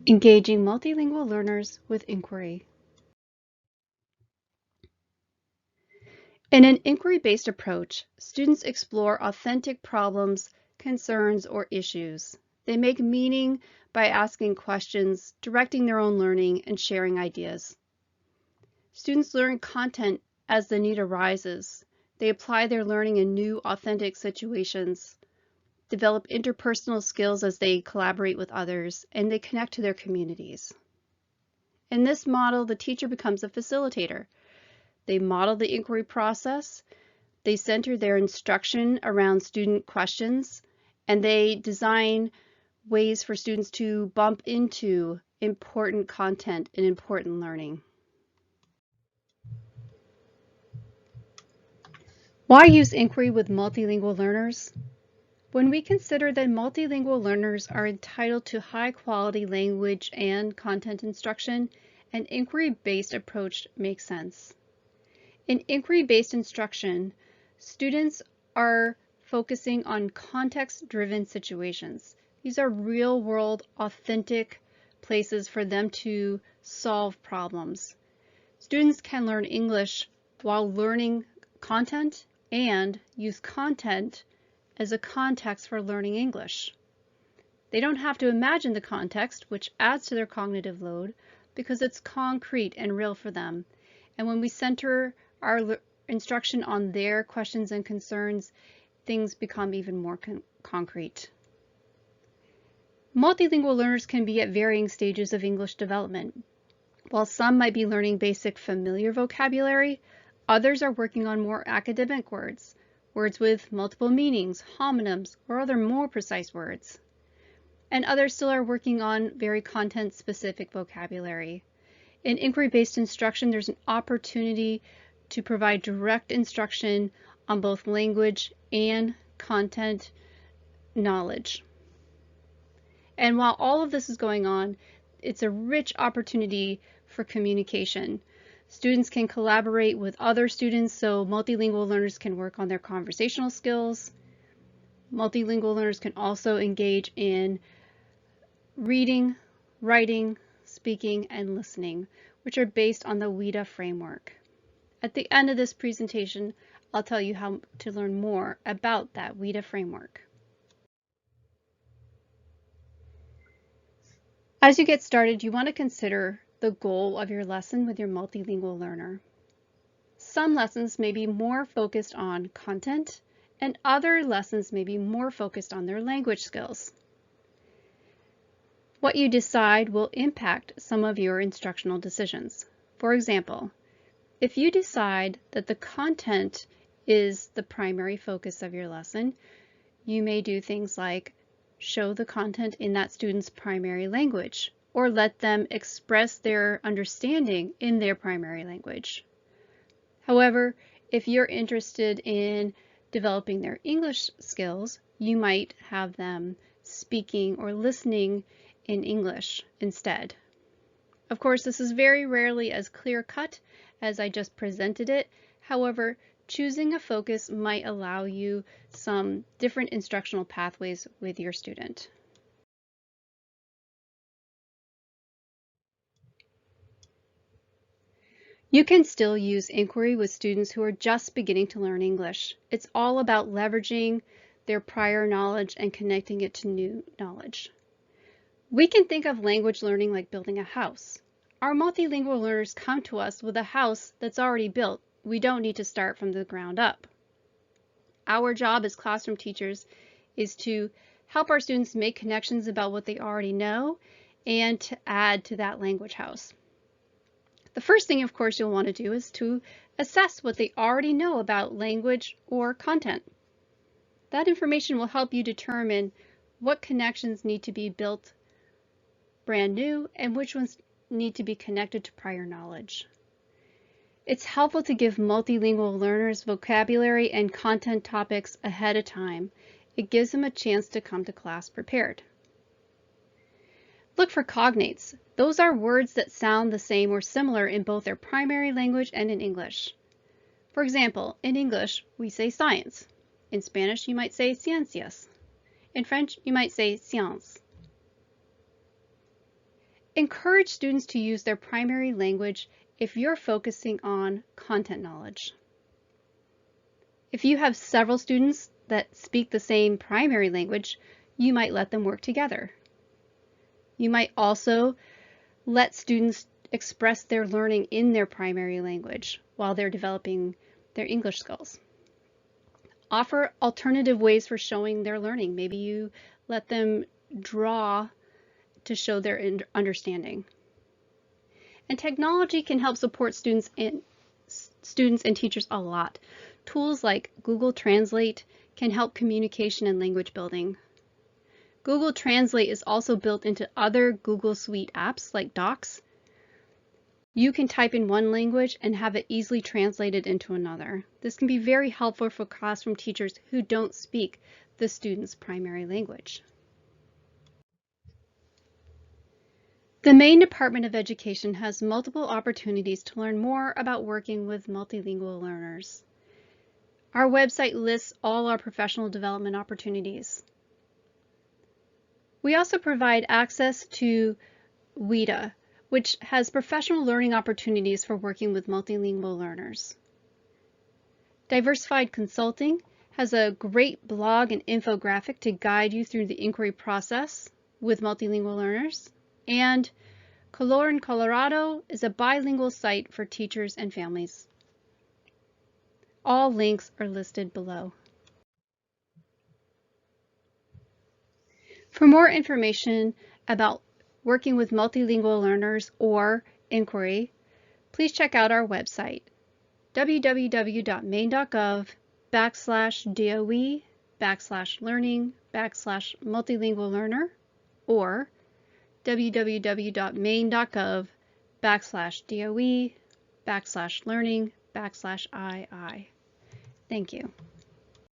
Engaging multilingual learners with inquiry. In an inquiry-based approach, students explore authentic problems, concerns, or issues. They make meaning by asking questions, directing their own learning, and sharing ideas. Students learn content as the need arises. They apply their learning in new, authentic situations, develop interpersonal skills as they collaborate with others, and they connect to their communities. In this model, the teacher becomes a facilitator. They model the inquiry process, they center their instruction around student questions, and they design ways for students to bump into important content and important learning. Why use inquiry with multilingual learners? When we consider that multilingual learners are entitled to high-quality language and content instruction, an inquiry-based approach makes sense. In inquiry-based instruction, students are focusing on context-driven situations. These are real-world, authentic places for them to solve problems. Students can learn English while learning content and use content as a context for learning English. They don't have to imagine the context, which adds to their cognitive load, because it's concrete and real for them. And when we center our instruction on their questions and concerns, things become even more concrete. Multilingual learners can be at varying stages of English development. While some might be learning basic familiar vocabulary, others are working on more academic words with multiple meanings, homonyms, or other more precise words. And others still are working on very content-specific vocabulary. In inquiry-based instruction, there's an opportunity to provide direct instruction on both language and content knowledge. And while all of this is going on, it's a rich opportunity for communication. Students can collaborate with other students, so multilingual learners can work on their conversational skills. Multilingual learners can also engage in reading, writing, speaking, and listening, which are based on the WIDA framework. At the end of this presentation, I'll tell you how to learn more about that WIDA framework. As you get started, you want to consider the goal of your lesson with your multilingual learner. Some lessons may be more focused on content, and other lessons may be more focused on their language skills. What you decide will impact some of your instructional decisions. For example, if you decide that the content is the primary focus of your lesson, you may do things like show the content in that student's primary language, or let them express their understanding in their primary language. However, if you're interested in developing their English skills, you might have them speaking or listening in English instead. Of course, this is very rarely as clear-cut as I just presented it. However, choosing a focus might allow you some different instructional pathways with your student. You can still use inquiry with students who are just beginning to learn English. It's all about leveraging their prior knowledge and connecting it to new knowledge. We can think of language learning like building a house. Our multilingual learners come to us with a house that's already built. We don't need to start from the ground up. Our job as classroom teachers is to help our students make connections about what they already know and to add to that language house. The first thing, of course, you'll want to do is to assess what they already know about language or content. That information will help you determine what connections need to be built brand new and which ones need to be connected to prior knowledge. It's helpful to give multilingual learners vocabulary and content topics ahead of time. It gives them a chance to come to class prepared. Look for cognates. Those are words that sound the same or similar in both their primary language and in English. For example, in English, we say science. In Spanish, you might say ciencias. In French, you might say science. Encourage students to use their primary language if you're focusing on content knowledge. If you have several students that speak the same primary language, you might let them work together. You might also let students express their learning in their primary language while they're developing their English skills. Offer alternative ways for showing their learning. Maybe you let them draw to show their understanding. And technology can help support students and teachers a lot. Tools like Google Translate can help communication and language building. Google Translate is also built into other Google Suite apps like Docs. You can type in one language and have it easily translated into another. This can be very helpful for classroom teachers who don't speak the student's primary language. The Maine Department of Education has multiple opportunities to learn more about working with multilingual learners. Our website lists all our professional development opportunities. We also provide access to WIDA, which has professional learning opportunities for working with multilingual learners. Diversified Consulting has a great blog and infographic to guide you through the inquiry process with multilingual learners. And Color in Colorado is a bilingual site for teachers and families. All links are listed below. For more information about working with multilingual learners or inquiry, please check out our website, www.maine.gov/DOE/learning/multilingual learner or www.maine.gov/DOE/learning/II. Thank you.